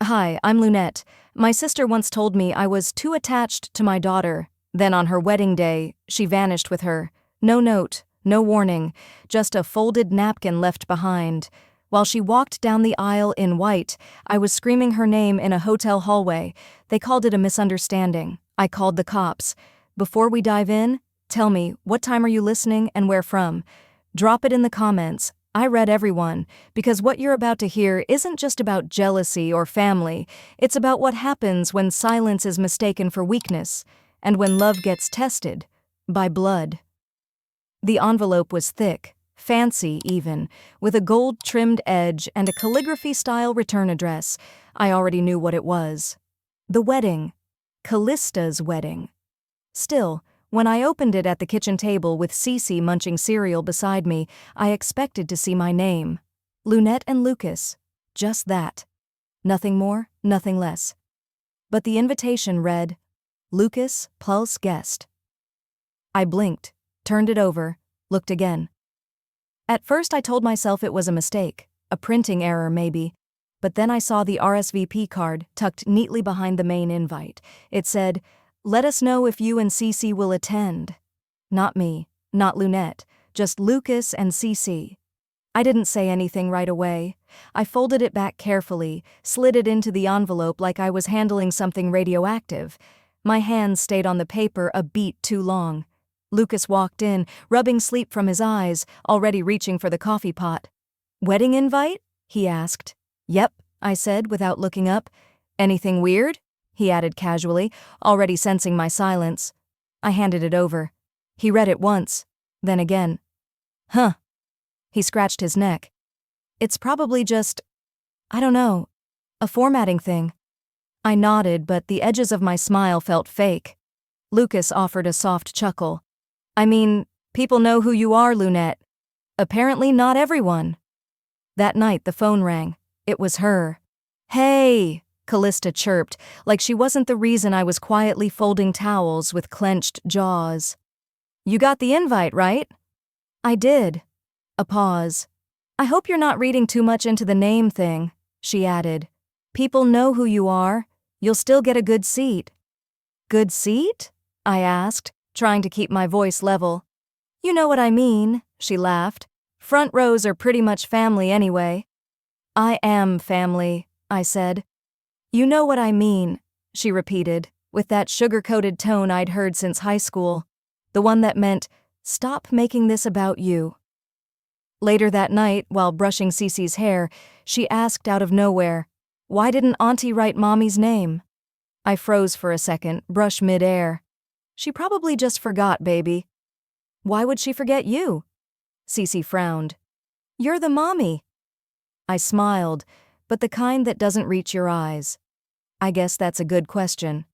Hi, I'm Lunette. My sister once told me I was too attached to my daughter. Then on her wedding day, she vanished with her. No note, no warning, just a folded napkin left behind. While she walked down the aisle in white, I was screaming her name in a hotel hallway. They called it a misunderstanding. I called the cops. Before we dive in, tell me, what time are you listening and where from? Drop it in the comments. I read everyone, because what you're about to hear isn't just about jealousy or family, it's about what happens when silence is mistaken for weakness, and when love gets tested by blood. The envelope was thick, fancy even, with a gold-trimmed edge and a calligraphy-style return address. I already knew what it was. The wedding. Callista's wedding. Still, when I opened it at the kitchen table with Cece munching cereal beside me, I expected to see my name. Lunette and Lucas. Just that. Nothing more, nothing less. But the invitation read, Lucas, Pulse guest. I blinked, turned it over, looked again. At first I told myself it was a mistake, a printing error maybe, but then I saw the RSVP card tucked neatly behind the main invite. It said, let us know if you and Cece will attend. Not me, not Lunette, just Lucas and Cece. I didn't say anything right away. I folded it back carefully, slid it into the envelope like I was handling something radioactive. My hands stayed on the paper a beat too long. Lucas walked in, rubbing sleep from his eyes, already reaching for the coffee pot. Wedding invite? He asked. Yep, I said without looking up. Anything weird? He added casually, already sensing my silence. I handed it over. He read it once, then again. Huh. He scratched his neck. It's probably just, I don't know, a formatting thing. I nodded, but the edges of my smile felt fake. Lucas offered a soft chuckle. I mean, people know who you are, Lunette. Apparently not everyone. That night the phone rang. It was her. Hey! Callista chirped, like she wasn't the reason I was quietly folding towels with clenched jaws. You got the invite, right? I did. A pause. I hope you're not reading too much into the name thing, she added. People know who you are. You'll still get a good seat. Good seat? I asked, trying to keep my voice level. You know what I mean, she laughed. Front rows are pretty much family anyway. I am family, I said. You know what I mean, she repeated, with that sugar-coated tone I'd heard since high school. The one that meant, stop making this about you. Later that night, while brushing Cece's hair, she asked out of nowhere, why didn't Auntie write Mommy's name? I froze for a second, brush mid-air. She probably just forgot, baby. Why would she forget you? Cece frowned. You're the mommy. I smiled, but the kind that doesn't reach your eyes. I guess that's a good question.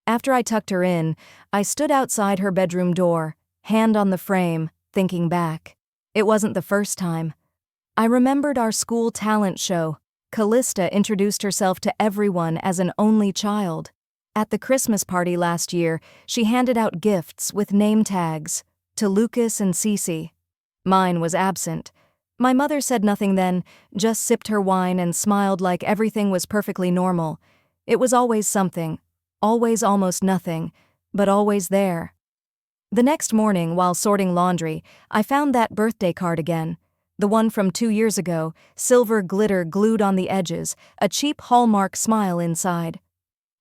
After I tucked her in, I stood outside her bedroom door, hand on the frame, thinking back. It wasn't the first time. I remembered our school talent show. Callista introduced herself to everyone as an only child. At the Christmas party last year, she handed out gifts with name tags to Lucas and Cece. Mine was absent. My mother said nothing then, just sipped her wine and smiled like everything was perfectly normal. It was always something, always almost nothing, but always there. The next morning, while sorting laundry, I found that birthday card again. The one from 2 years ago, silver glitter glued on the edges, a cheap Hallmark smile inside.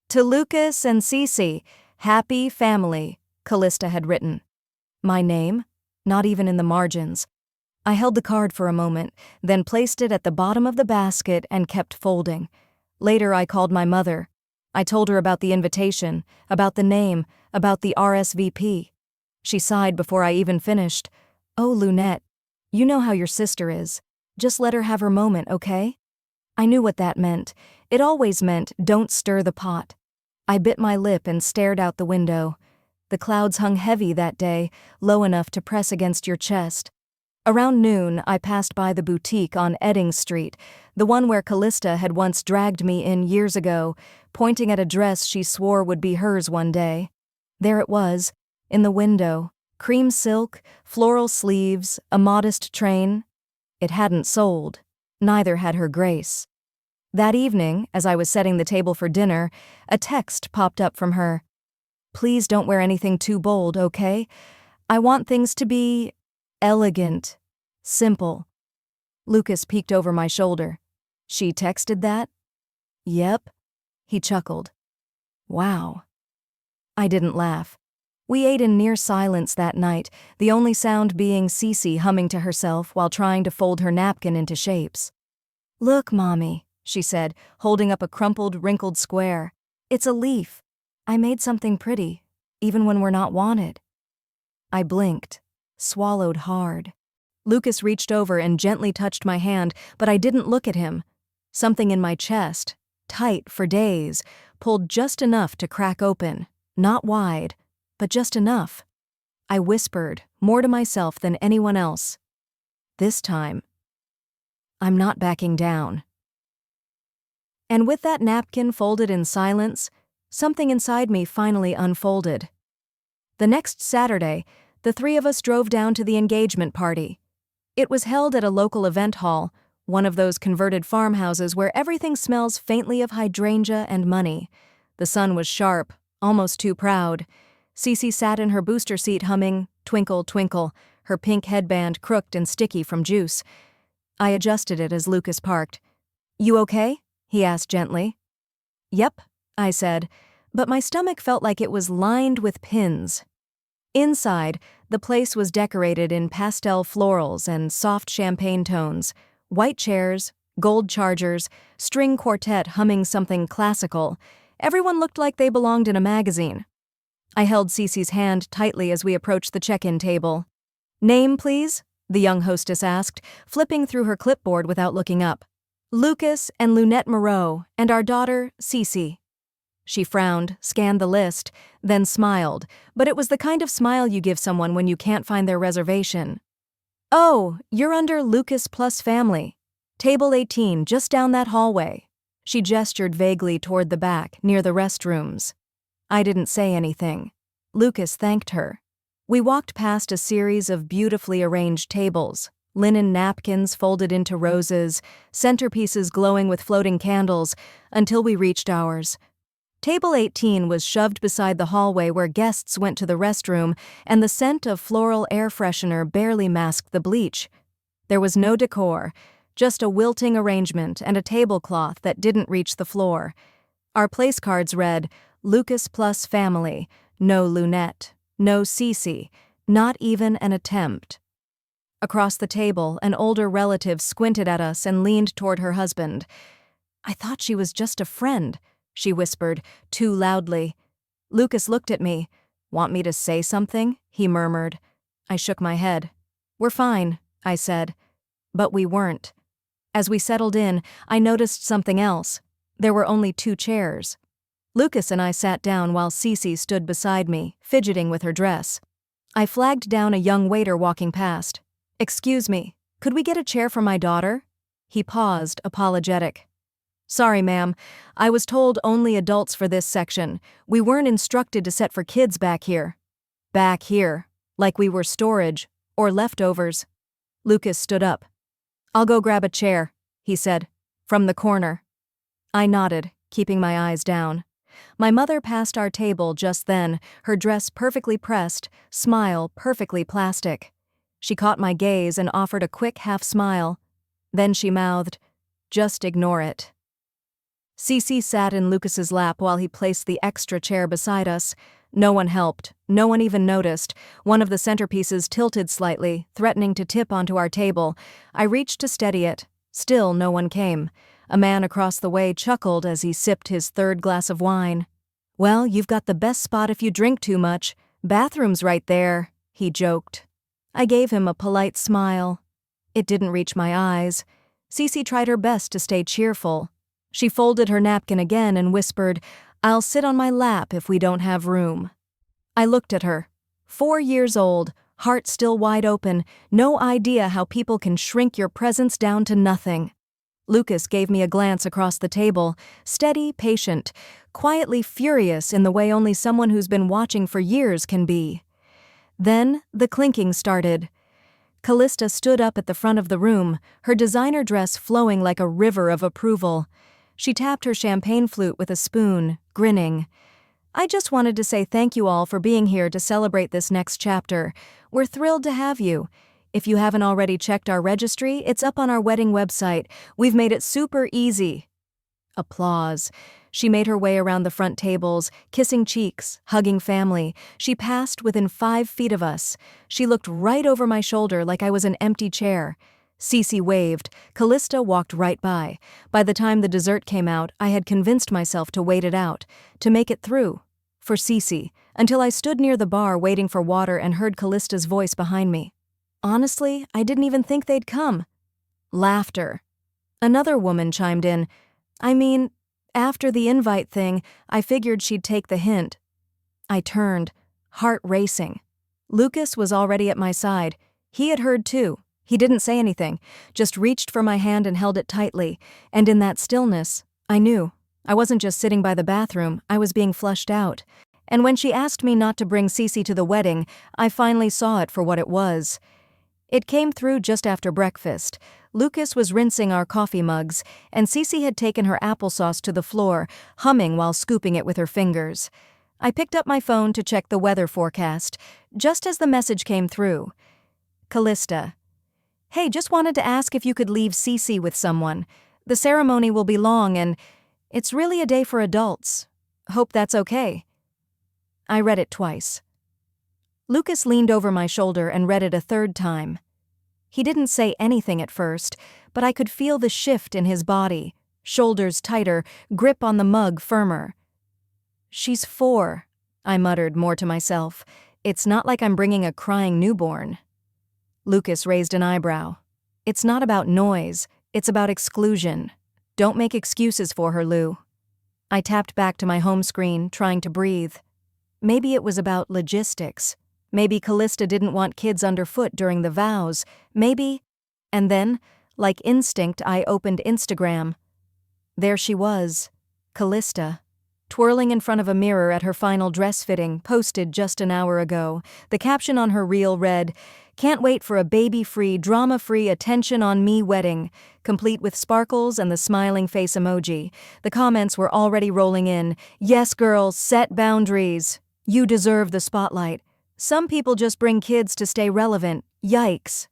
To Lucas and Cece, happy family, Callista had written. My name? Not even in the margins. I held the card for a moment, then placed it at the bottom of the basket and kept folding. Later I called my mother. I told her about the invitation, about the name, about the RSVP. She sighed before I even finished. Oh, Lunette, you know how your sister is. Just let her have her moment, okay? I knew what that meant. It always meant don't stir the pot. I bit my lip and stared out the window. The clouds hung heavy that day, low enough to press against your chest. Around noon, I passed by the boutique on Edding Street, the one where Callista had once dragged me in years ago, pointing at a dress she swore would be hers one day. There it was, in the window, cream silk, floral sleeves, a modest train. It hadn't sold. Neither had her grace. That evening, as I was setting the table for dinner, a text popped up from her. "Please don't wear anything too bold, okay? I want things to be elegant, simple." Lucas peeked over my shoulder. "She texted that?" "Yep." He chuckled. "Wow." I didn't laugh. We ate in near silence that night, the only sound being Cece humming to herself while trying to fold her napkin into shapes. "Look, Mommy," she said, holding up a crumpled, wrinkled square. "It's a leaf. I made something pretty, even when we're not wanted." I blinked, swallowed hard. Lucas reached over and gently touched my hand, but I didn't look at him. Something in my chest, tight for days, pulled just enough to crack open, not wide, but just enough. I whispered, more to myself than anyone else. "This time, I'm not backing down." And with that napkin folded in silence, something inside me finally unfolded. The next Saturday, the three of us drove down to the engagement party. It was held at a local event hall, one of those converted farmhouses where everything smells faintly of hydrangea and money. The sun was sharp, almost too proud. Cece sat in her booster seat humming "Twinkle, Twinkle," her pink headband crooked and sticky from juice. I adjusted it as Lucas parked. "You okay?" he asked gently. "Yep," I said, but my stomach felt like it was lined with pins. Inside, the place was decorated in pastel florals and soft champagne tones, white chairs, gold chargers, string quartet humming something classical. Everyone looked like they belonged in a magazine. I held Cece's hand tightly as we approached the check-in table. "Name, please?" the young hostess asked, flipping through her clipboard without looking up. "Lucas and Lunette Moreau, and our daughter, Cece." She frowned, scanned the list, then smiled, but it was the kind of smile you give someone when you can't find their reservation. "Oh, you're under Lucas plus family. Table 18, just down that hallway." She gestured vaguely toward the back, near the restrooms. I didn't say anything. Lucas thanked her. We walked past a series of beautifully arranged tables, linen napkins folded into roses, centerpieces glowing with floating candles, until we reached ours. Table 18 was shoved beside the hallway where guests went to the restroom, and the scent of floral air freshener barely masked the bleach. There was no decor, just a wilting arrangement and a tablecloth that didn't reach the floor. Our place cards read, "Lucas plus family, no Lunette, no Cece, not even an attempt." Across the table, an older relative squinted at us and leaned toward her husband. "I thought she was just a friend," she whispered, too loudly. Lucas looked at me. "Want me to say something?" he murmured. I shook my head. "We're fine," I said. But we weren't. As we settled in, I noticed something else. There were only 2 chairs. Lucas and I sat down while Cece stood beside me, fidgeting with her dress. I flagged down a young waiter walking past. "Excuse me, could we get a chair for my daughter?" He paused, apologetic. "Sorry, ma'am. I was told only adults for this section. We weren't instructed to set for kids back here." Back here, like we were storage, or leftovers. Lucas stood up. "I'll go grab a chair," he said, from the corner. I nodded, keeping my eyes down. My mother passed our table just then, her dress perfectly pressed, smile perfectly plastic. She caught my gaze and offered a quick half-smile. Then she mouthed, "Just ignore it." Cece sat in Lucas's lap while he placed the extra chair beside us. No one helped. No one even noticed. One of the centerpieces tilted slightly, threatening to tip onto our table. I reached to steady it. Still no one came. A man across the way chuckled as he sipped his 3rd glass of wine. "Well, you've got the best spot if you drink too much. Bathroom's right there," he joked. I gave him a polite smile. It didn't reach my eyes. Cece tried her best to stay cheerful. She folded her napkin again and whispered, "I'll sit on my lap if we don't have room." I looked at her. 4 years old, heart still wide open, no idea how people can shrink your presence down to nothing. Lucas gave me a glance across the table, steady, patient, quietly furious in the way only someone who's been watching for years can be. Then the clinking started. Callista stood up at the front of the room, her designer dress flowing like a river of approval. She tapped her champagne flute with a spoon, grinning. I just wanted to say thank you all for being here to celebrate this next chapter. We're thrilled to have you. If you haven't already checked our registry, it's up on our wedding website. We've made it super easy. Applause. She made her way around the front tables, kissing cheeks, hugging family. She passed within 5 feet of us. She looked right over my shoulder like I was an empty chair. Cece waved. Callista walked right by. By the time the dessert came out, I had convinced myself to wait it out, to make it through. For Cece, until I stood near the bar waiting for water and heard Callista's voice behind me. Honestly, I didn't even think they'd come. Laughter. Another woman chimed in. After the invite thing, I figured she'd take the hint. I turned, heart racing. Lucas was already at my side. He had heard too. He didn't say anything, just reached for my hand and held it tightly, and in that stillness, I knew. I wasn't just sitting by the bathroom, I was being flushed out. And when she asked me not to bring Cece to the wedding, I finally saw it for what it was. It came through just after breakfast. Lucas was rinsing our coffee mugs, and Cece had taken her applesauce to the floor, humming while scooping it with her fingers. I picked up my phone to check the weather forecast, just as the message came through. Callista. Hey, just wanted to ask if you could leave Cece with someone. The ceremony will be long and it's really a day for adults. Hope that's okay. I read it twice. Lucas leaned over my shoulder and read it a third time. He didn't say anything at first, but I could feel the shift in his body, shoulders tighter, grip on the mug firmer. She's 4, I muttered more to myself. It's not like I'm bringing a crying newborn. Lucas raised an eyebrow. It's not about noise, it's about exclusion. Don't make excuses for her, Lou. I tapped back to my home screen, trying to breathe. Maybe it was about logistics. Maybe Callista didn't want kids underfoot during the vows. Maybe... And then, like instinct, I opened Instagram. There she was, Callista, twirling in front of a mirror at her final dress fitting, posted just an hour ago. The caption on her reel read, "Can't wait for a baby-free, drama-free, attention-on-me wedding," complete with sparkles and the smiling face emoji. The comments were already rolling in. "Yes, girl, set boundaries. You deserve the spotlight. Some people just bring kids to stay relevant. Yikes."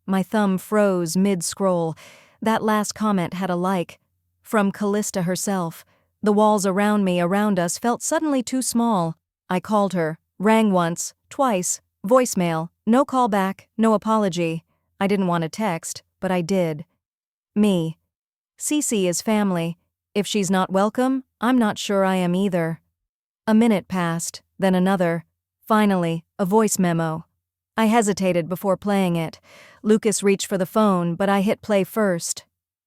My thumb froze mid-scroll. That last comment had a like. From Callista herself. The walls around us felt suddenly too small. I called her, rang once, twice, voicemail, no callback, no apology. I didn't want to text, but I did. Me. Cece is family. If she's not welcome, I'm not sure I am either. A minute passed, then another. Finally, a voice memo. I hesitated before playing it. Lucas reached for the phone, but I hit play first.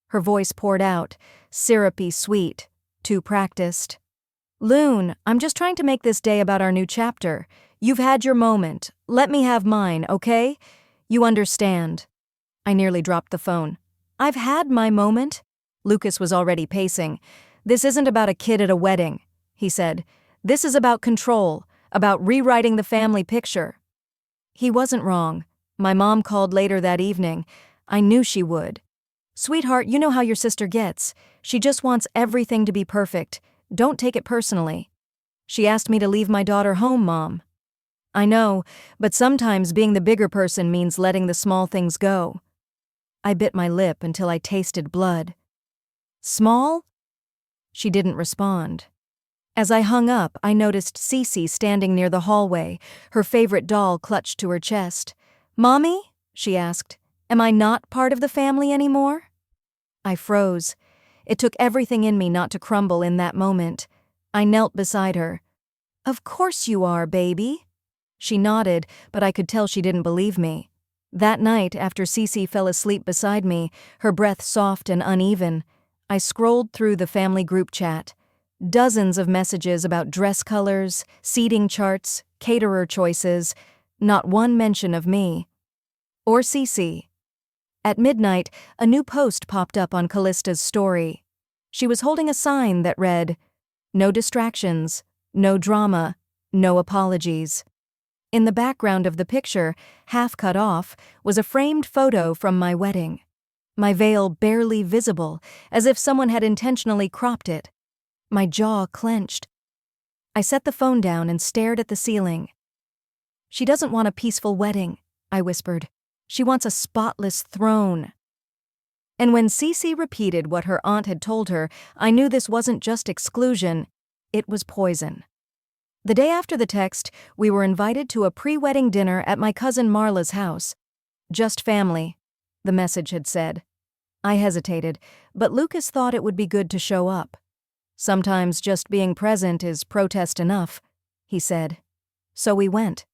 Her voice poured out, syrupy sweet, too practiced. "Loon, I'm just trying to make this day about our new chapter. You've had your moment. Let me have mine, okay? You understand." I nearly dropped the phone. "I've had my moment." Lucas was already pacing. "This isn't about a kid at a wedding," he said. "This is about control, about rewriting the family picture." He wasn't wrong. My mom called later that evening. I knew she would. "Sweetheart, you know how your sister gets. She just wants everything to be perfect. Don't take it personally." "She asked me to leave my daughter home, Mom." "I know, but sometimes being the bigger person means letting the small things go." I bit my lip until I tasted blood. "Small?" She didn't respond. As I hung up, I noticed Cece standing near the hallway, her favorite doll clutched to her chest. "Mommy?" she asked. "Am I not part of the family anymore?" I froze. It took everything in me not to crumble in that moment. I knelt beside her. "Of course you are, baby." She nodded, but I could tell she didn't believe me. That night, after Cece fell asleep beside me, her breath soft and uneven, I scrolled through the family group chat. Dozens of messages about dress colors, seating charts, caterer choices, not one mention of me. Or Cece. At midnight, a new post popped up on Callista's story. She was holding a sign that read, "No distractions, no drama, no apologies." In the background of the picture, half cut off, was a framed photo from my wedding. my veil barely visible, as if someone had intentionally cropped it. My jaw clenched. I set the phone down and stared at the ceiling. "She doesn't want a peaceful wedding," I whispered. "She wants a spotless throne." And when Cece repeated what her aunt had told her, I knew this wasn't just exclusion, it was poison. The day after the text, we were invited to a pre-wedding dinner at my cousin Marla's house. "Just family," the message had said. I hesitated, but Lucas thought it would be good to show up. "Sometimes just being present is protest enough," he said. So we went.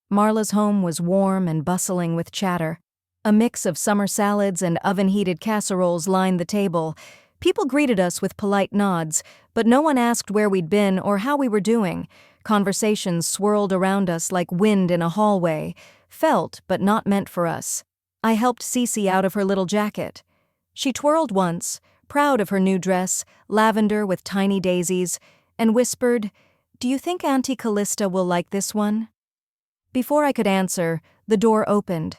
Marla's home was warm and bustling with chatter. A mix of summer salads and oven-heated casseroles lined the table. People greeted us with polite nods, but no one asked where we'd been or how we were doing. Conversations swirled around us like wind in a hallway, felt but not meant for us. I helped Cece out of her little jacket. She twirled once, proud of her new dress, lavender with tiny daisies, and whispered, "Do you think Auntie Callista will like this one?" Before I could answer, the door opened.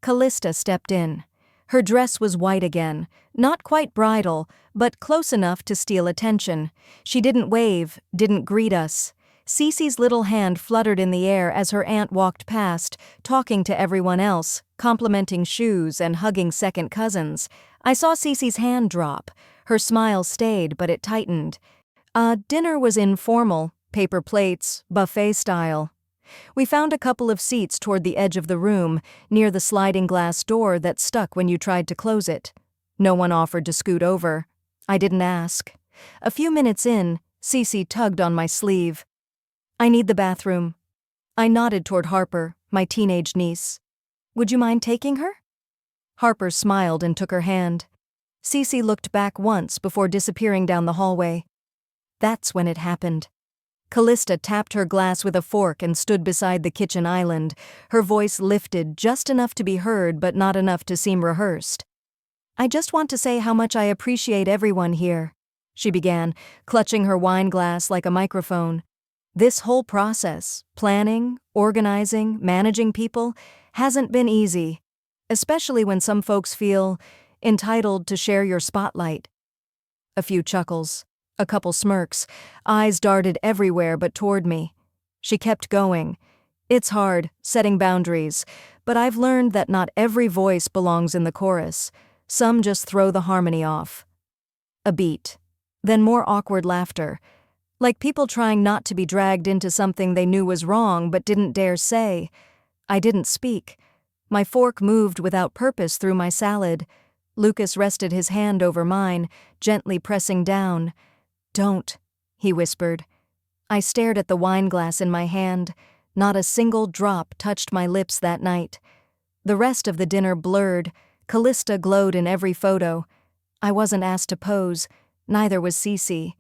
Callista stepped in. Her dress was white again, not quite bridal, but close enough to steal attention. She didn't wave, didn't greet us. Cece's little hand fluttered in the air as her aunt walked past, talking to everyone else, complimenting shoes and hugging second cousins. I saw Cece's hand drop. Her smile stayed, but it tightened. Dinner was informal, paper plates, buffet style. We found a couple of seats toward the edge of the room, near the sliding glass door that stuck when you tried to close it. No one offered to scoot over. I didn't ask. A few minutes in, Cece tugged on my sleeve. "I need the bathroom." I nodded toward Harper, my teenage niece. "Would you mind taking her?" Harper smiled and took her hand. Cece looked back once before disappearing down the hallway. That's when it happened. Callista tapped her glass with a fork and stood beside the kitchen island, her voice lifted just enough to be heard but not enough to seem rehearsed. "I just want to say how much I appreciate everyone here," she began, clutching her wine glass like a microphone. "This whole process, planning, organizing, managing people, hasn't been easy, especially when some folks feel entitled to share your spotlight." A few chuckles. A couple smirks, eyes darted everywhere but toward me. She kept going. "It's hard, setting boundaries, but I've learned that not every voice belongs in the chorus. Some just throw the harmony off." A beat. Then more awkward laughter. Like people trying not to be dragged into something they knew was wrong but didn't dare say. I didn't speak. My fork moved without purpose through my salad. Lucas rested his hand over mine, gently pressing down. "Don't," he whispered. I stared at the wine glass in my hand. Not a single drop touched my lips that night. The rest of the dinner blurred. Callista glowed in every photo. I wasn't asked to pose, neither was Cece.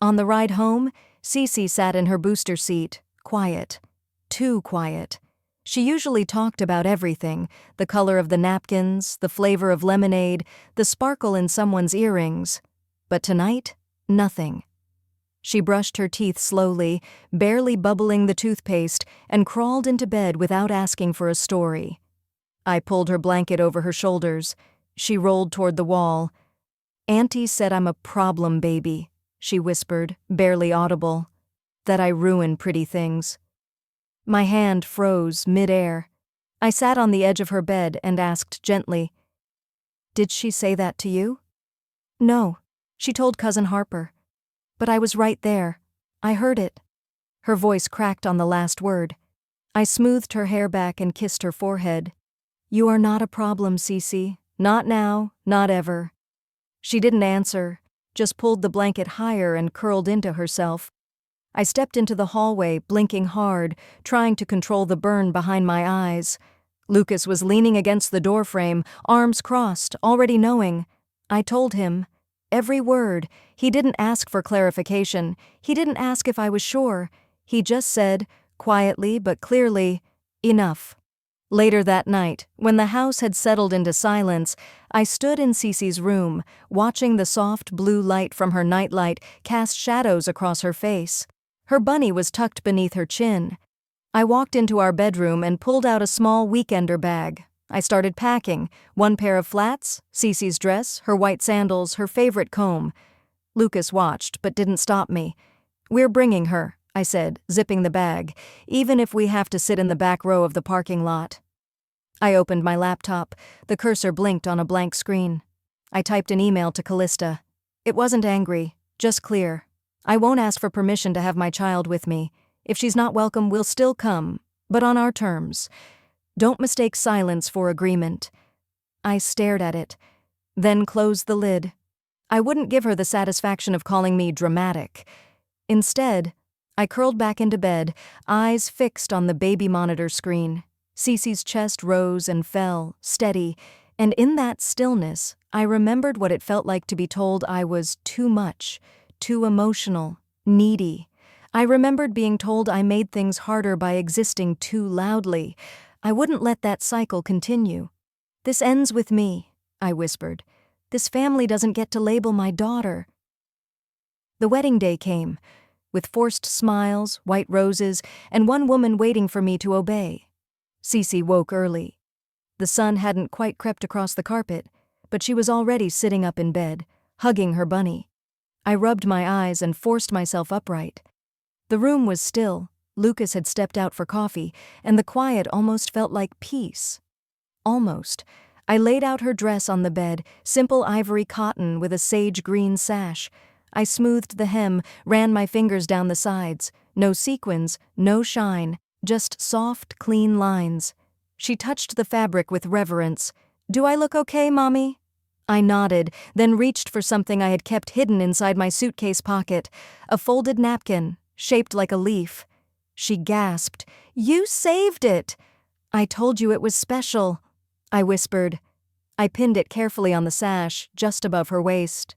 On the ride home, Cece sat in her booster seat, quiet. Too quiet. She usually talked about everything, the color of the napkins, the flavor of lemonade, the sparkle in someone's earrings. But tonight, nothing. She brushed her teeth slowly, barely bubbling the toothpaste, and crawled into bed without asking for a story. I pulled her blanket over her shoulders. She rolled toward the wall. "Auntie said I'm a problem baby," she whispered, barely audible. "That I ruin pretty things." My hand froze mid-air. I sat on the edge of her bed and asked gently, "Did she say that to you?" "No. She told Cousin Harper. But I was right there. I heard it." Her voice cracked on the last word. I smoothed her hair back and kissed her forehead. "You are not a problem, Cece. Not now, not ever." She didn't answer, just pulled the blanket higher and curled into herself. I stepped into the hallway, blinking hard, trying to control the burn behind my eyes. Lucas was leaning against the doorframe, arms crossed, already knowing. I told him. Every word. He didn't ask for clarification. He didn't ask if I was sure. He just said, quietly but clearly, "Enough." Later that night, when the house had settled into silence, I stood in Cece's room, watching the soft blue light from her nightlight cast shadows across her face. Her bunny was tucked beneath her chin. I walked into our bedroom and pulled out a small weekender bag. I started packing. One pair of flats, Cece's dress, her white sandals, her favorite comb. Lucas watched, but didn't stop me. "We're bringing her," I said, zipping the bag, "even if we have to sit in the back row of the parking lot." I opened my laptop. The cursor blinked on a blank screen. I typed an email to Callista. It wasn't angry, just clear. "I won't ask for permission to have my child with me. If she's not welcome, we'll still come, but on our terms. Don't mistake silence for agreement." I stared at it, then closed the lid. I wouldn't give her the satisfaction of calling me dramatic. Instead, I curled back into bed, eyes fixed on the baby monitor screen. Cece's chest rose and fell, steady, and in that stillness, I remembered what it felt like to be told I was too much, too emotional, needy. I remembered being told I made things harder by existing too loudly. I wouldn't let that cycle continue. "This ends with me," I whispered. "This family doesn't get to label my daughter." The wedding day came, with forced smiles, white roses, and one woman waiting for me to obey. Cece woke early. The sun hadn't quite crept across the carpet, but she was already sitting up in bed, hugging her bunny. I rubbed my eyes and forced myself upright. The room was still. Lucas had stepped out for coffee, and the quiet almost felt like peace. Almost. I laid out her dress on the bed, simple ivory cotton with a sage green sash. I smoothed the hem, ran my fingers down the sides. No sequins, no shine, just soft, clean lines. She touched the fabric with reverence. "Do I look okay, Mommy?" I nodded, then reached for something I had kept hidden inside my suitcase pocket, a folded napkin, shaped like a leaf. She gasped. "You saved it!" "I told you it was special," I whispered. I pinned it carefully on the sash, just above her waist.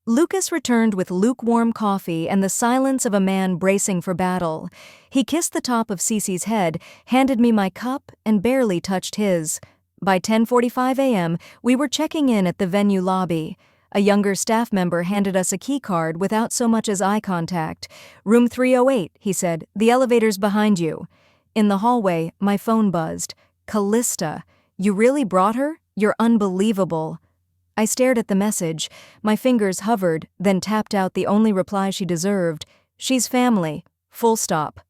Lucas returned with lukewarm coffee and the silence of a man bracing for battle. He kissed the top of Cece's head, handed me my cup, and barely touched his. By 10:45 a.m., we were checking in at the venue lobby. A younger staff member handed us a key card without so much as eye contact. "Room 308, he said. "The elevator's behind you." In the hallway, my phone buzzed. "Callista, you really brought her? You're unbelievable." I stared at the message. My fingers hovered, then tapped out the only reply she deserved. "She's family. Full stop."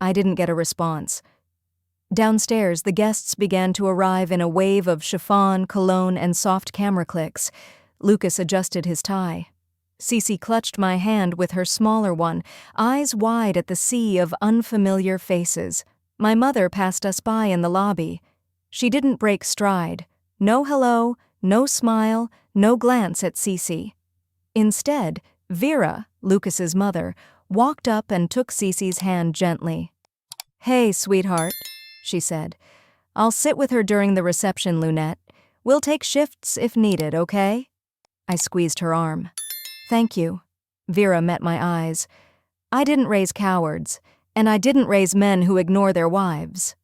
I didn't get a response. Downstairs, the guests began to arrive in a wave of chiffon, cologne, and soft camera clicks. Lucas adjusted his tie. Cece clutched my hand with her smaller one, eyes wide at the sea of unfamiliar faces. My mother passed us by in the lobby. She didn't break stride. No hello, no smile, no glance at Cece. Instead, Vera, Lucas's mother, walked up and took Cece's hand gently. "Hey, sweetheart," she said. "I'll sit with her during the reception, Lunette. We'll take shifts if needed, okay?" I squeezed her arm. "Thank you." Vera met my eyes. I didn't raise cowards, and I didn't raise men who ignore their wives.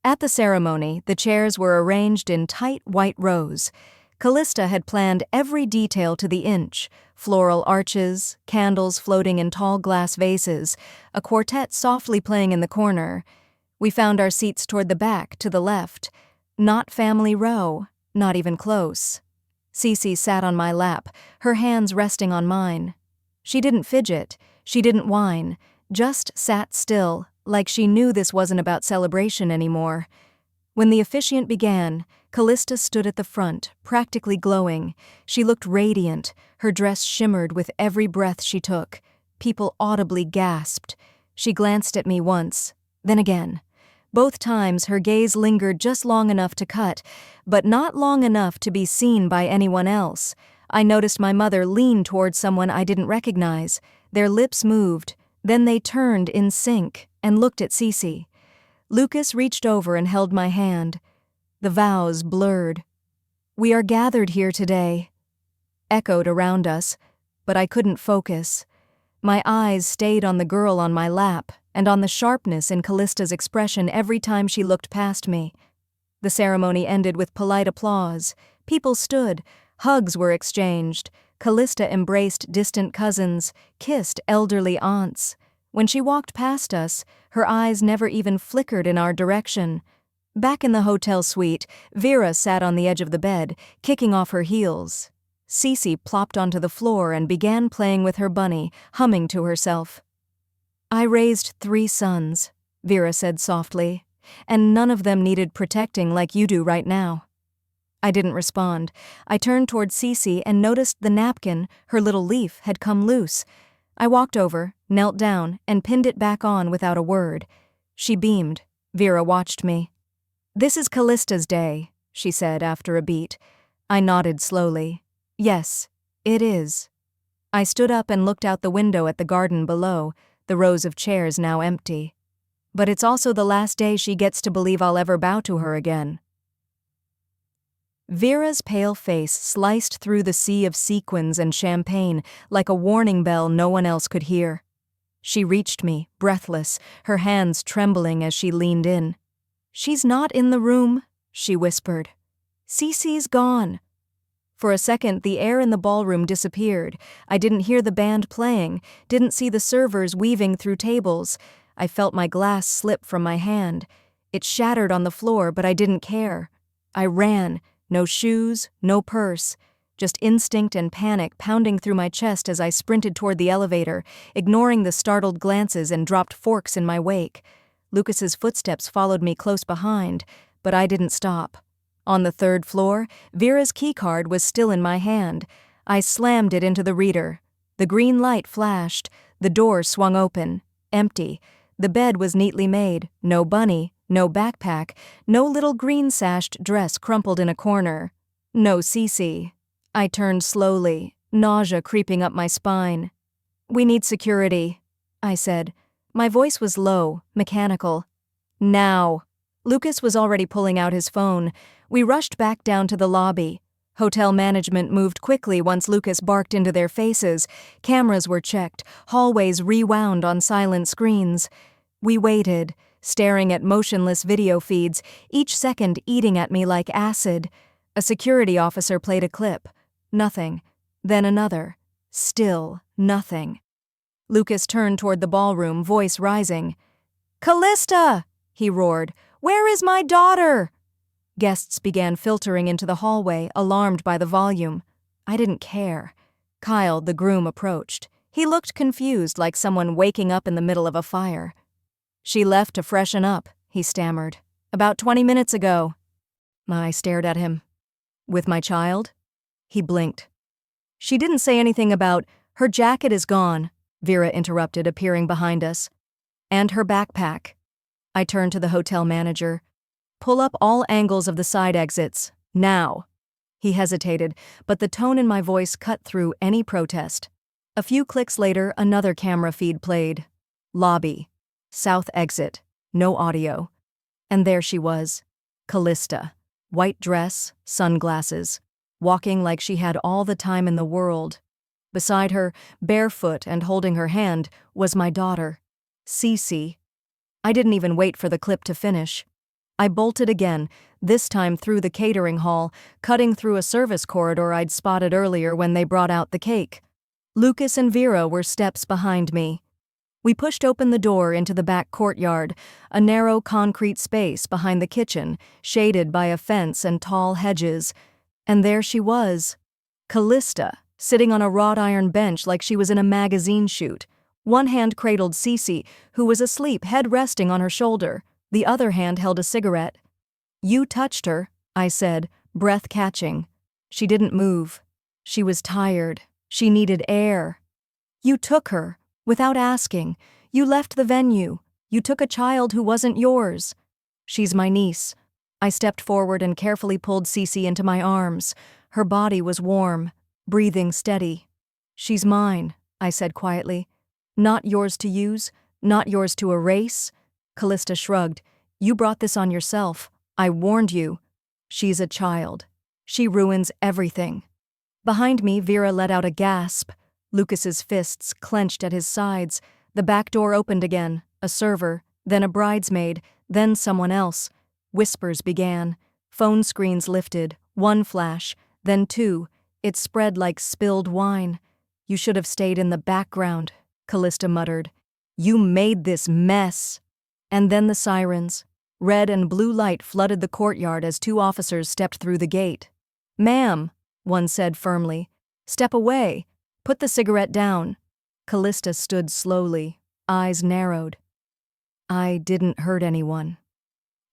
At the ceremony, the chairs were arranged in tight white rows. Callista had planned every detail to the inch: floral arches, candles floating in tall glass vases, a quartet softly playing in the corner. We found our seats toward the back, to the left. Not family row, not even close. Cece sat on my lap, her hands resting on mine. She didn't fidget, she didn't whine, just sat still, like she knew this wasn't about celebration anymore. When the officiant began, Callista stood at the front, practically glowing. She looked radiant, her dress shimmered with every breath she took. People audibly gasped. She glanced at me once, then again. Both times her gaze lingered just long enough to cut, but not long enough to be seen by anyone else. I noticed my mother lean toward someone I didn't recognize. Their lips moved, then they turned in sync and looked at Cece. Lucas reached over and held my hand. The vows blurred. "We are gathered here today," echoed around us, but I couldn't focus. My eyes stayed on the girl on my lap and on the sharpness in Callista's expression every time she looked past me. The ceremony ended with polite applause. People stood. Hugs were exchanged. Callista embraced distant cousins, kissed elderly aunts. When she walked past us, her eyes never even flickered in our direction. Back in the hotel suite, Vera sat on the edge of the bed, kicking off her heels. Cece plopped onto the floor and began playing with her bunny, humming to herself. "I raised 3 sons," Vera said softly, "and none of them needed protecting like you do right now." I didn't respond. I turned toward Cece and noticed the napkin, her little leaf, had come loose. I walked over, knelt down, and pinned it back on without a word. She beamed. Vera watched me. "This is Callista's day," she said after a beat. I nodded slowly. "Yes, it is." I stood up and looked out the window at the garden below, the rows of chairs now empty. "But it's also the last day she gets to believe I'll ever bow to her again." Vera's pale face sliced through the sea of sequins and champagne like a warning bell no one else could hear. She reached me, breathless, her hands trembling as she leaned in. "She's not in the room," she whispered. "Cece's gone." For a second, the air in the ballroom disappeared. I didn't hear the band playing, didn't see the servers weaving through tables. I felt my glass slip from my hand. It shattered on the floor, but I didn't care. I ran. No shoes, no purse, just instinct and panic pounding through my chest as I sprinted toward the elevator, ignoring the startled glances and dropped forks in my wake. Lucas's footsteps followed me close behind, but I didn't stop. On the 3rd floor, Vera's keycard was still in my hand. I slammed it into the reader. The green light flashed. The door swung open. Empty. The bed was neatly made. No bunny. No backpack, no little green-sashed dress crumpled in a corner. No Cece. I turned slowly, nausea creeping up my spine. "We need security," I said. My voice was low, mechanical. "Now." Lucas was already pulling out his phone. We rushed back down to the lobby. Hotel management moved quickly once Lucas barked into their faces. Cameras were checked, hallways rewound on silent screens. We waited, staring at motionless video feeds, each second eating at me like acid. A security officer played a clip. Nothing. Then another. Still nothing. Lucas turned toward the ballroom, voice rising. "Callista!" he roared. "Where is my daughter?" Guests began filtering into the hallway, alarmed by the volume. I didn't care. Kyle, the groom, approached. He looked confused, like someone waking up in the middle of a fire. "She left to freshen up," he stammered. "About 20 minutes ago." I stared at him. "With my child?" He blinked. "She didn't say anything about, 'Her jacket is gone,'" Vera interrupted, appearing behind us. "And her backpack." I turned to the hotel manager. "Pull up all angles of the side exits. Now." He hesitated, but the tone in my voice cut through any protest. A few clicks later, another camera feed played. Lobby. South exit. No audio. And there she was. Callista. White dress, sunglasses. Walking like she had all the time in the world. Beside her, barefoot and holding her hand, was my daughter, Cece. I didn't even wait for the clip to finish. I bolted again, this time through the catering hall, cutting through a service corridor I'd spotted earlier when they brought out the cake. Lucas and Vera were steps behind me. We pushed open the door into the back courtyard, a narrow concrete space behind the kitchen, shaded by a fence and tall hedges. And there she was, Callista, sitting on a wrought iron bench like she was in a magazine shoot. One hand cradled Cece, who was asleep, head resting on her shoulder. The other hand held a cigarette. "You touched her," I said, breath catching. She didn't move. She was tired. She needed air. "You took her. Without asking. You left the venue. You took a child who wasn't yours." "She's my niece." I stepped forward and carefully pulled Cece into my arms. Her body was warm, breathing steady. "She's mine," I said quietly. "Not yours to use, not yours to erase." Callista shrugged. "You brought this on yourself. I warned you." "She's a child. She ruins everything." Behind me, Vera let out a gasp. Lucas's fists clenched at his sides. The back door opened again. A server, then a bridesmaid, then someone else. Whispers began. Phone screens lifted. One flash, then two. It spread like spilled wine. "You should have stayed in the background," Callista muttered. "You made this mess." And then the sirens. Red and blue light flooded the courtyard as 2 officers stepped through the gate. "Ma'am," one said firmly. "Step away. Put the cigarette down." Callista stood slowly, eyes narrowed. "I didn't hurt anyone.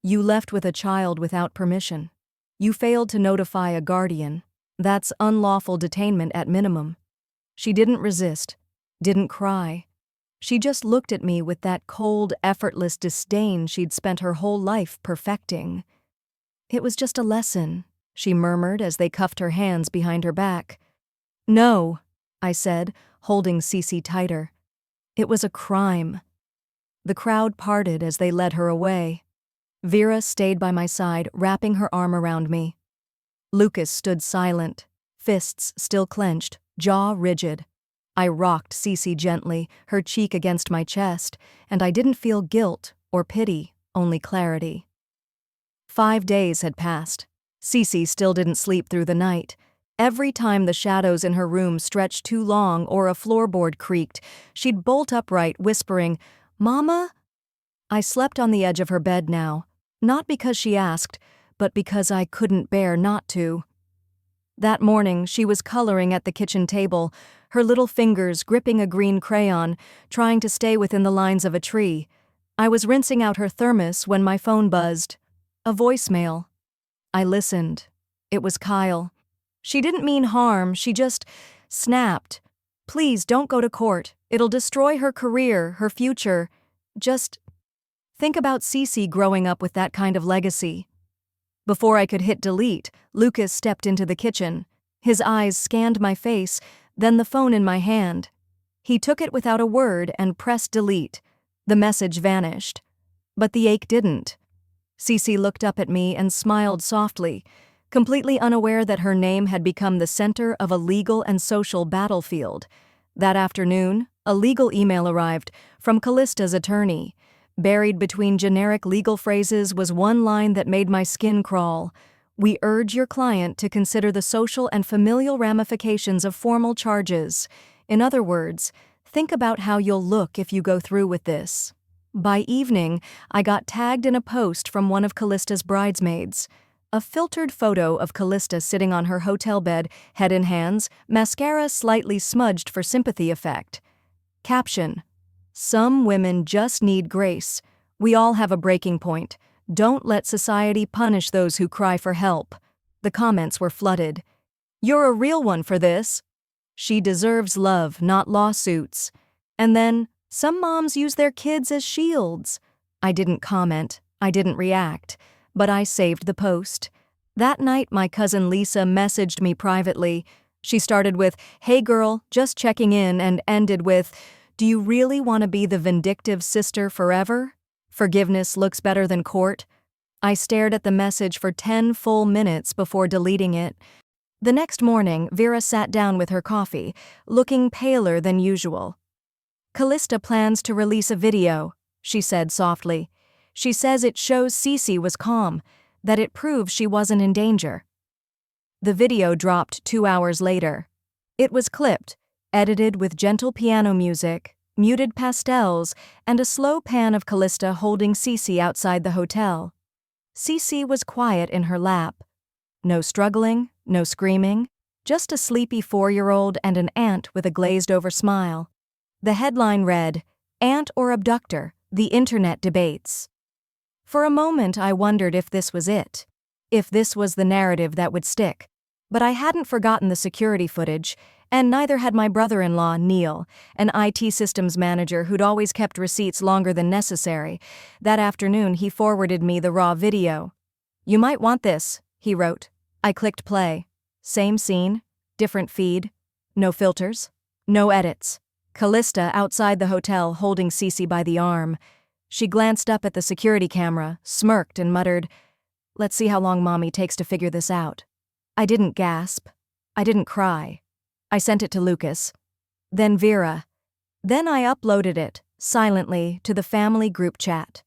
You left with a child without permission. You failed to notify a guardian. That's unlawful detainment at minimum." She didn't resist, didn't cry. She just looked at me with that cold, effortless disdain she'd spent her whole life perfecting. "It was just a lesson," she murmured as they cuffed her hands behind her back. "No," I said, holding Cece tighter. "It was a crime." The crowd parted as they led her away. Vera stayed by my side, wrapping her arm around me. Lucas stood silent, fists still clenched, jaw rigid. I rocked Cece gently, her cheek against my chest, and I didn't feel guilt or pity, only clarity. 5 days had passed. Cece still didn't sleep through the night. Every time the shadows in her room stretched too long or a floorboard creaked, she'd bolt upright, whispering, "Mama?" I slept on the edge of her bed now, not because she asked, but because I couldn't bear not to. That morning, she was coloring at the kitchen table, her little fingers gripping a green crayon, trying to stay within the lines of a tree. I was rinsing out her thermos when my phone buzzed. A voicemail. I listened. It was Kyle. She didn't mean harm, she just snapped. "Please don't go to court. It'll destroy her career, her future. Just think about Cece growing up with that kind of legacy." Before I could hit delete, Lucas stepped into the kitchen. His eyes scanned my face, then the phone in my hand. He took it without a word and pressed delete. The message vanished. But the ache didn't. Cece looked up at me and smiled softly, completely unaware that her name had become the center of a legal and social battlefield. That afternoon, a legal email arrived from Callista's attorney. Buried between generic legal phrases was one line that made my skin crawl. "We urge your client to consider the social and familial ramifications of formal charges. In other words, think about how you'll look if you go through with this." By evening, I got tagged in a post from one of Callista's bridesmaids. A filtered photo of Callista sitting on her hotel bed, head in hands, mascara slightly smudged for sympathy effect. Caption: "Some women just need grace. We all have a breaking point. Don't let society punish those who cry for help." The comments were flooded. "You're a real one for this." "She deserves love, not lawsuits." And then, "Some moms use their kids as shields." I didn't comment, I didn't react, but I saved the post. That night, my cousin Lisa messaged me privately. She started with, "Hey girl, just checking in," and ended with, "Do you really want to be the vindictive sister forever? Forgiveness looks better than court." I stared at the message for 10 full minutes before deleting it. The next morning, Vera sat down with her coffee, looking paler than usual. "Callista plans to release a video," she said softly. "She says it shows Cece was calm, that it proves she wasn't in danger." The video dropped 2 hours later. It was clipped, edited with gentle piano music, muted pastels, and a slow pan of Callista holding Cece outside the hotel. Cece was quiet in her lap. No struggling, no screaming, just a sleepy 4-year-old and an aunt with a glazed-over smile. The headline read, "Aunt or Abductor? The Internet Debates." For a moment I wondered if this was it, if this was the narrative that would stick. But I hadn't forgotten the security footage, and neither had my brother-in-law, Neil, an IT systems manager who'd always kept receipts longer than necessary. That afternoon he forwarded me the raw video. "You might want this," he wrote. I clicked play. Same scene, different feed, no filters, no edits. Callista outside the hotel holding Cece by the arm. She glanced up at the security camera, smirked and muttered, "Let's see how long Mommy takes to figure this out." I didn't gasp. I didn't cry. I sent it to Lucas. Then Vera. Then I uploaded it, silently, to the family group chat.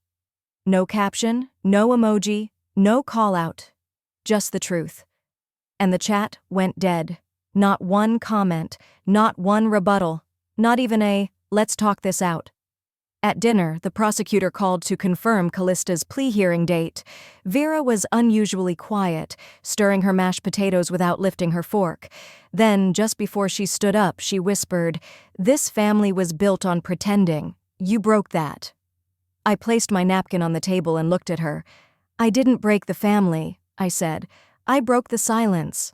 No caption, no emoji, no call-out. Just the truth. And the chat went dead. Not one comment, not one rebuttal, not even a, "let's talk this out." At dinner, the prosecutor called to confirm Callista's plea hearing date. Vera was unusually quiet, stirring her mashed potatoes without lifting her fork. Then, just before she stood up, she whispered, "This family was built on pretending. You broke that." I placed my napkin on the table and looked at her. "I didn't break the family," I said. "I broke the silence."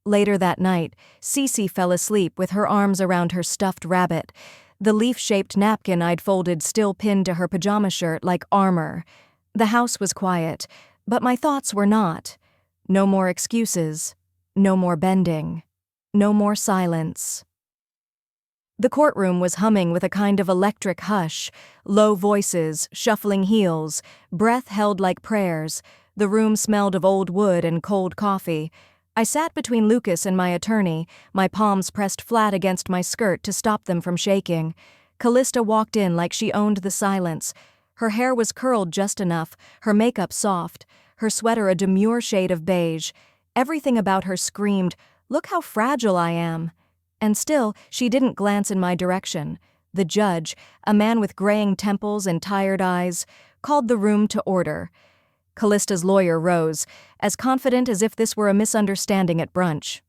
Later that night, Cece fell asleep with her arms around her stuffed rabbit, the leaf-shaped napkin I'd folded still pinned to her pajama shirt like armor. The house was quiet, but my thoughts were not. No more excuses. No more bending. No more silence. The courtroom was humming with a kind of electric hush, low voices, shuffling heels, breath held like prayers. The room smelled of old wood and cold coffee. I sat between Lucas and my attorney, my palms pressed flat against my skirt to stop them from shaking. Callista walked in like she owned the silence. Her hair was curled just enough, her makeup soft, her sweater a demure shade of beige. Everything about her screamed, "Look how fragile I am." And still, she didn't glance in my direction. The judge, a man with graying temples and tired eyes, called the room to order. Callista's lawyer rose, as confident as if this were a misunderstanding at brunch.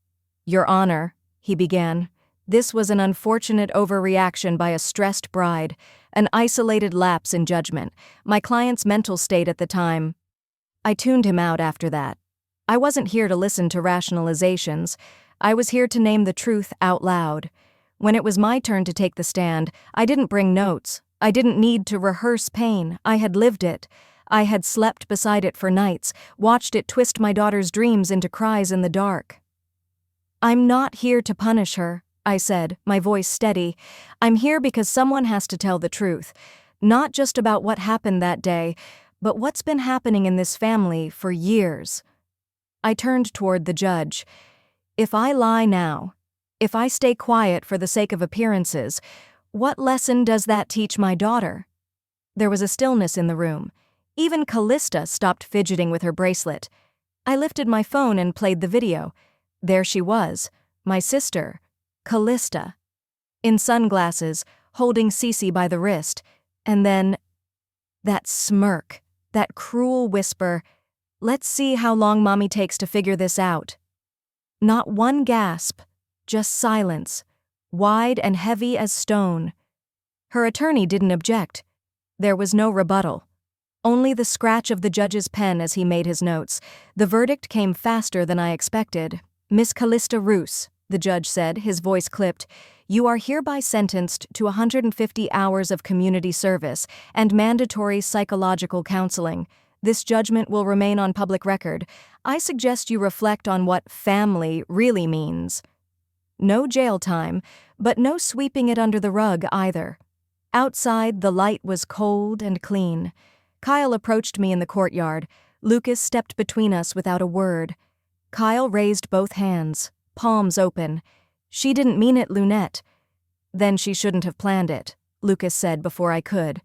"Your Honor," he began, "this was an unfortunate overreaction by a stressed bride, an isolated lapse in judgment, my client's mental state at the time." I tuned him out after that. I wasn't here to listen to rationalizations. I was here to name the truth out loud. When it was my turn to take the stand, I didn't bring notes. I didn't need to rehearse pain. I had lived it. I had slept beside it for nights, watched it twist my daughter's dreams into cries in the dark. "I'm not here to punish her," I said, my voice steady. "I'm here because someone has to tell the truth. Not just about what happened that day, but what's been happening in this family for years." I turned toward the judge. "If I lie now, if I stay quiet for the sake of appearances, what lesson does that teach my daughter?" There was a stillness in the room. Even Callista stopped fidgeting with her bracelet. I lifted my phone and played the video. There she was, my sister, Callista, in sunglasses, holding Cece by the wrist. And then, that smirk, that cruel whisper, "Let's see how long Mommy takes to figure this out." Not one gasp, just silence, wide and heavy as stone. Her attorney didn't object. There was no rebuttal. Only the scratch of the judge's pen as he made his notes. The verdict came faster than I expected. "Miss Callista Roos," the judge said, his voice clipped, "you are hereby sentenced to 150 hours of community service and mandatory psychological counseling. This judgment will remain on public record. I suggest you reflect on what family really means." No jail time, but no sweeping it under the rug either. Outside, the light was cold and clean. Kyle approached me in the courtyard. Lucas stepped between us without a word. Kyle raised both hands, palms open. "She didn't mean it, Lunette." "Then she shouldn't have planned it," Lucas said before I could.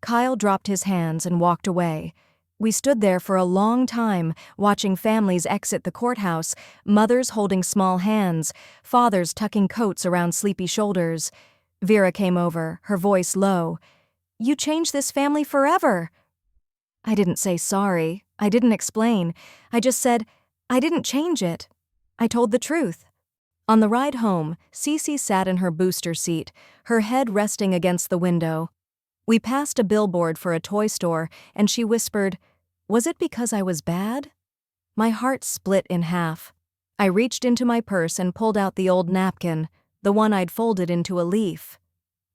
Kyle dropped his hands and walked away. We stood there for a long time, watching families exit the courthouse, mothers holding small hands, fathers tucking coats around sleepy shoulders. Vera came over, her voice low. "You changed this family forever." I didn't say sorry. I didn't explain. I just said, I didn't change it. I told the truth. On the ride home, Cece sat in her booster seat, her head resting against the window. We passed a billboard for a toy store, and she whispered, "Was it because I was bad?" My heart split in half. I reached into my purse and pulled out the old napkin, the one I'd folded into a leaf.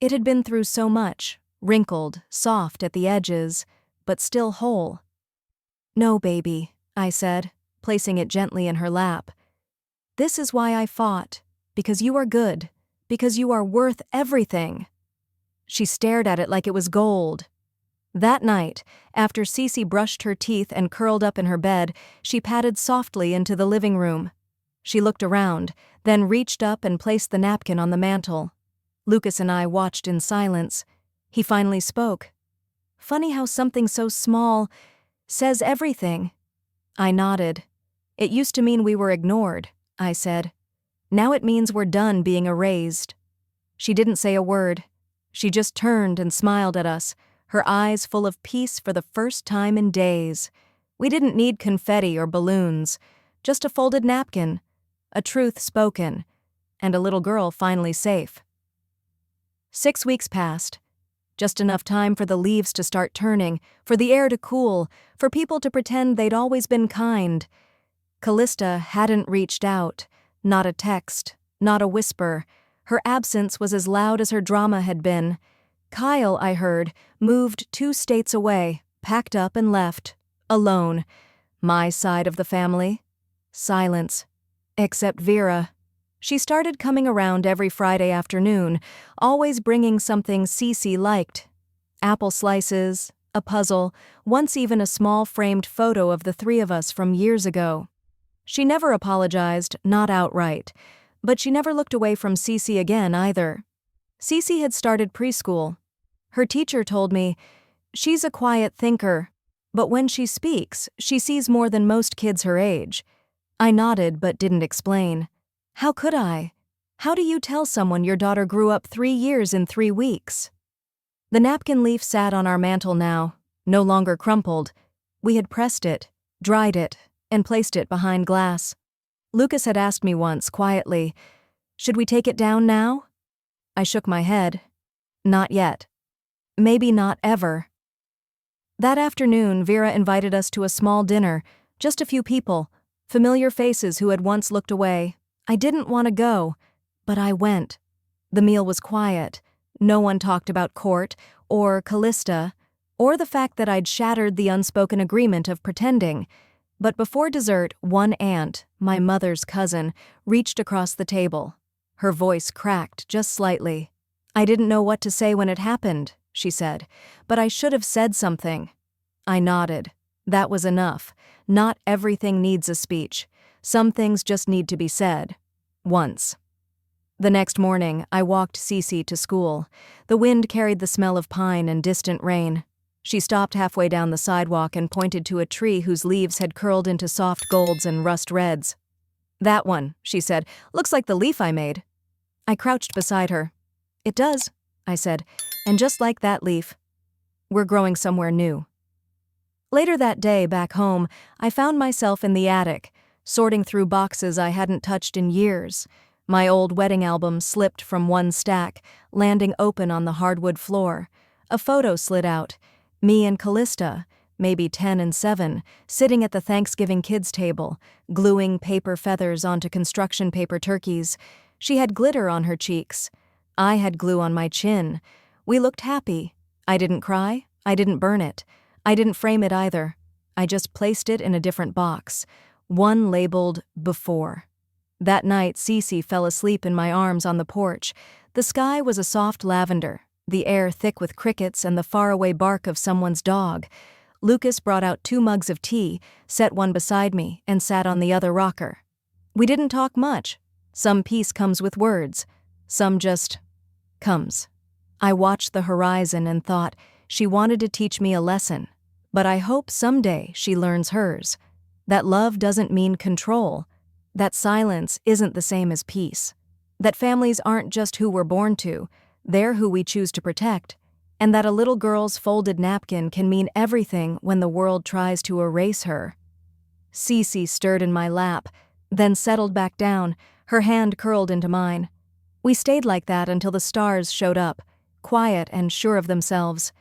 It had been through so much, wrinkled, soft at the edges, but still whole. "No, baby," I said, placing it gently in her lap. "This is why I fought, because you are good, because you are worth everything." She stared at it like it was gold. That night, after Cece brushed her teeth and curled up in her bed, she padded softly into the living room. She looked around, then reached up and placed the napkin on the mantel. Lucas and I watched in silence. He finally spoke. "Funny how something so small says everything." I nodded. "It used to mean we were ignored," I said. "Now it means we're done being erased." She didn't say a word. She just turned and smiled at us, her eyes full of peace for the first time in days. We didn't need confetti or balloons, just a folded napkin, a truth spoken, and a little girl finally safe. 6 weeks passed. Just enough time for the leaves to start turning, for the air to cool, for people to pretend they'd always been kind. Callista hadn't reached out, not a text, not a whisper. Her absence was as loud as her drama had been. Kyle, I heard, moved 2 states away, packed up and left, alone. My side of the family? Silence. Except Vera. She started coming around every Friday afternoon, always bringing something Cece liked. Apple slices, a puzzle, once even a small framed photo of the 3 of us from years ago. She never apologized, not outright, but she never looked away from Cece again either. Cece had started preschool. Her teacher told me, "She's a quiet thinker, but when she speaks, she sees more than most kids her age." I nodded but didn't explain. How could I? How do you tell someone your daughter grew up 3 years in 3 weeks? The napkin leaf sat on our mantel now, no longer crumpled. We had pressed it, dried it, and placed it behind glass. Lucas had asked me once, quietly, "Should we take it down now?" I shook my head. Not yet. Maybe not ever. That afternoon, Vera invited us to a small dinner, just a few people, familiar faces who had once looked away. I didn't want to go, but I went. The meal was quiet. No one talked about court, or Callista, or the fact that I'd shattered the unspoken agreement of pretending. But before dessert, one aunt, my mother's cousin, reached across the table. Her voice cracked just slightly. "I didn't know what to say when it happened," she said, "but I should have said something." I nodded. That was enough. Not everything needs a speech. Some things just need to be said. Once. The next morning, I walked Cece to school. The wind carried the smell of pine and distant rain. She stopped halfway down the sidewalk and pointed to a tree whose leaves had curled into soft golds and rust reds. "That one," she said, "looks like the leaf I made." I crouched beside her. "It does," I said, "and just like that leaf, we're growing somewhere new." Later that day, back home, I found myself in the attic, sorting through boxes I hadn't touched in years. My old wedding album slipped from one stack, landing open on the hardwood floor. A photo slid out. Me and Callista, maybe 10 and 7, sitting at the Thanksgiving kids' table, gluing paper feathers onto construction paper turkeys. She had glitter on her cheeks. I had glue on my chin. We looked happy. I didn't cry. I didn't burn it. I didn't frame it either. I just placed it in a different box. One labeled Before. That night, Cece fell asleep in my arms on the porch. The sky was a soft lavender, the air thick with crickets and the faraway bark of someone's dog. Lucas brought out 2 mugs of tea, set one beside me, and sat on the other rocker. We didn't talk much. Some peace comes with words. Some just comes. I watched the horizon and thought, she wanted to teach me a lesson. But I hope someday she learns hers. That love doesn't mean control. That silence isn't the same as peace. That families aren't just who we're born to, they're who we choose to protect. And that a little girl's folded napkin can mean everything when the world tries to erase her. Cece stirred in my lap, then settled back down, her hand curled into mine. We stayed like that until the stars showed up, quiet and sure of themselves.